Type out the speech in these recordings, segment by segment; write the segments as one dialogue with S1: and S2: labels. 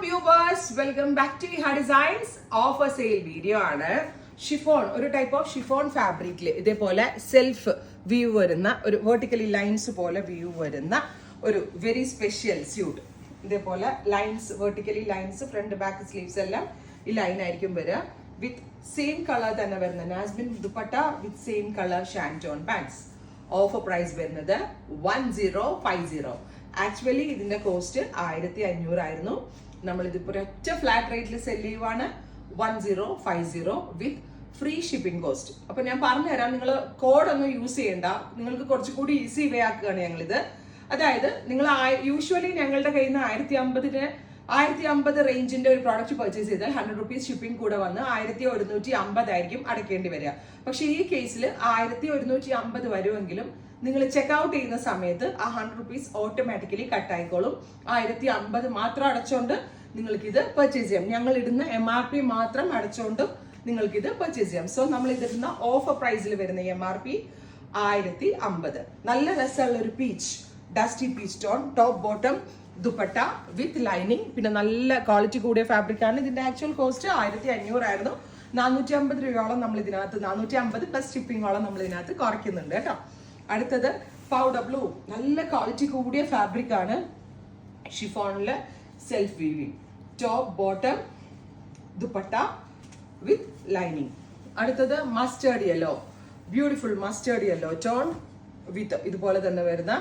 S1: viewers, welcome back to Viha Designs. Offer sale video ആണ്. Chiffon, ഒരു type of chiffon ഫാബ്രിക്കിൽ ഇതേപോലെ self view വരുന്ന ഒരു വെർട്ടിക്കലി ലൈൻസ് പോലെ വ്യൂ വരുന്ന ഒരു വെരി സ്പെഷ്യൽ സ്യൂട്ട്. ഇതേപോലെ lines, vertically lines, front back sleeves എല്ലാം ഈ ലൈൻ ആയിരിക്കും വരിക. വിത്ത് സെയിം കളർ തന്നെ വരുന്ന നാസ്മിൻ dupatta with same colour shantoon pants. Offer price വരുന്നത് 1050. ആക്ച്വലി ഇതിന്റെ കോസ്റ്റ് 1500 ആയിരുന്നു. നമ്മൾ ഇതിപ്പോ ഒറ്റ ഫ്ലാറ്റ് റേറ്റിൽ സെല് ചെയ്യുവാണ് 1050 വിത്ത് ഫ്രീ ഷിപ്പിംഗ് കോസ്റ്റ്. അപ്പൊ ഞാൻ പറഞ്ഞുതരാം, നിങ്ങൾ കോഡൊന്നും യൂസ് ചെയ്യണ്ട, നിങ്ങൾക്ക് കുറച്ചുകൂടി ഈസി വേ ആക്കുകയാണ് ഞങ്ങളിത്. അതായത് നിങ്ങൾ യൂഷ്വലി ഞങ്ങളുടെ കയ്യിൽ നിന്ന് 1050 റേഞ്ചിന്റെ ഒരു പ്രോഡക്റ്റ് പർച്ചേസ് ചെയ്താൽ 100 റുപ്പീസ് ഷിപ്പിംഗ് കൂടെ വന്ന് 1150 ആയിരിക്കും അടയ്ക്കേണ്ടി വരിക. പക്ഷെ ഈ കേസിൽ 1150 വരുമെങ്കിലും നിങ്ങൾ ചെക്ക്ഔട്ട് ചെയ്യുന്ന സമയത്ത് ആ 100 റുപ്പീസ് ഓട്ടോമാറ്റിക്കലി കട്ട് ആയിക്കോളും. 1050 മാത്രം അടച്ചുകൊണ്ട് നിങ്ങൾക്ക് ഇത് പർച്ചേസ് ചെയ്യാം. ഞങ്ങൾ ഇടുന്ന MRP മാത്രം അടച്ചുകൊണ്ട് നിങ്ങൾക്ക് ഇത് പർച്ചേസ് ചെയ്യാം. സോ നമ്മൾ ഇതിടുന്ന ഓഫർ പ്രൈസിൽ വരുന്ന MRP 1050. നല്ല രസമുള്ള ഒരു peach, dusty peach tone, top bottom dupatta with lining. പിന്നെ നല്ല ക്വാളിറ്റി കൂടിയ ഫാബ്രിക് ആണ്. ഇതിന്റെ ആക്ച്വൽ കോസ്റ്റ് 1500 ആയിരുന്നു. 450 രൂപയോളം നമ്മൾ ഇതിനകത്ത്, 450 പ്ലസ് ഷിപ്പിംഗോളം നമ്മൾ ഇതിനകത്ത് കുറയ്ക്കുന്നുണ്ട് കേട്ടോ. അടുത്തത് പൗഡർ ബ്ലൂ, നല്ല ക്വാളിറ്റി കൂടിയ ഫാബ്രിക് ആണ്. ഷിഫോണില് self weaving, top bottom dupatta with lining. അടുത്തത് mustard yellow, beautiful mustard yellow tone with ഇതുപോലെ തന്നെ വരുന്ന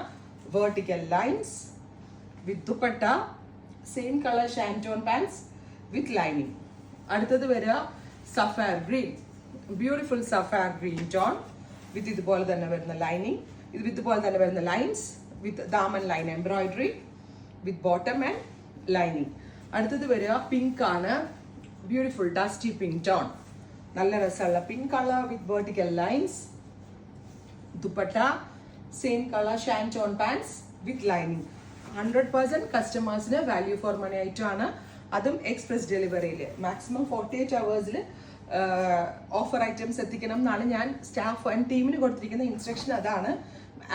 S1: vertical lines with dupatta, same colour shantoon pants with lining. അടുത്തത് വരിക sapphire green, beautiful sapphire green tone with ഇതുപോലെ തന്നെ വരുന്ന ലൈനിങ്, ഇത് ഇതുപോലെ തന്നെ വരുന്ന lines with daman line embroidery with bottom and lining. അടുത്തത് വരിക പിങ്ക് ആണ്, ബ്യൂട്ടിഫുൾ ഡസ്റ്റി പിങ്ക് ടോൺ, നല്ല രസമുള്ള pink colour with vertical lines, dupatta same colour shantoon pants with lining. 100% കസ്റ്റമേഴ്സിന് വാല്യൂ ഫോർ മണി ആയിട്ടാണ്. അതും എക്സ്പ്രസ് ഡെലിവറിയിൽ മാക്സിമം 48 hours ഓഫർ ഐറ്റംസ് എത്തിക്കണം എന്നാണ് ഞാൻ സ്റ്റാഫ് ആൻഡ് ടീമിന് കൊടുത്തിരിക്കുന്ന ഇൻസ്ട്രക്ഷൻ. അതാണ്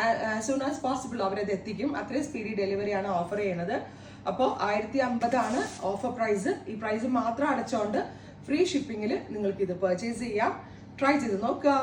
S1: ആസ് സൂൺ ആസ് പോസിബിൾ അവരത് എത്തിക്കും. അത്രയും സ്പീഡി ഡെലിവറിയാണ് ഓഫർ ചെയ്യുന്നത്. അപ്പോൾ 1050 ആണ് ഓഫർ പ്രൈസ്. ഈ പ്രൈസ് മാത്രം അടച്ചുകൊണ്ട് ഫ്രീ ഷിപ്പിങ്ങിൽ നിങ്ങൾക്ക് ഇത് പർച്ചേസ് ചെയ്യാം. ട്രൈ ചെയ്ത് നോക്കുക.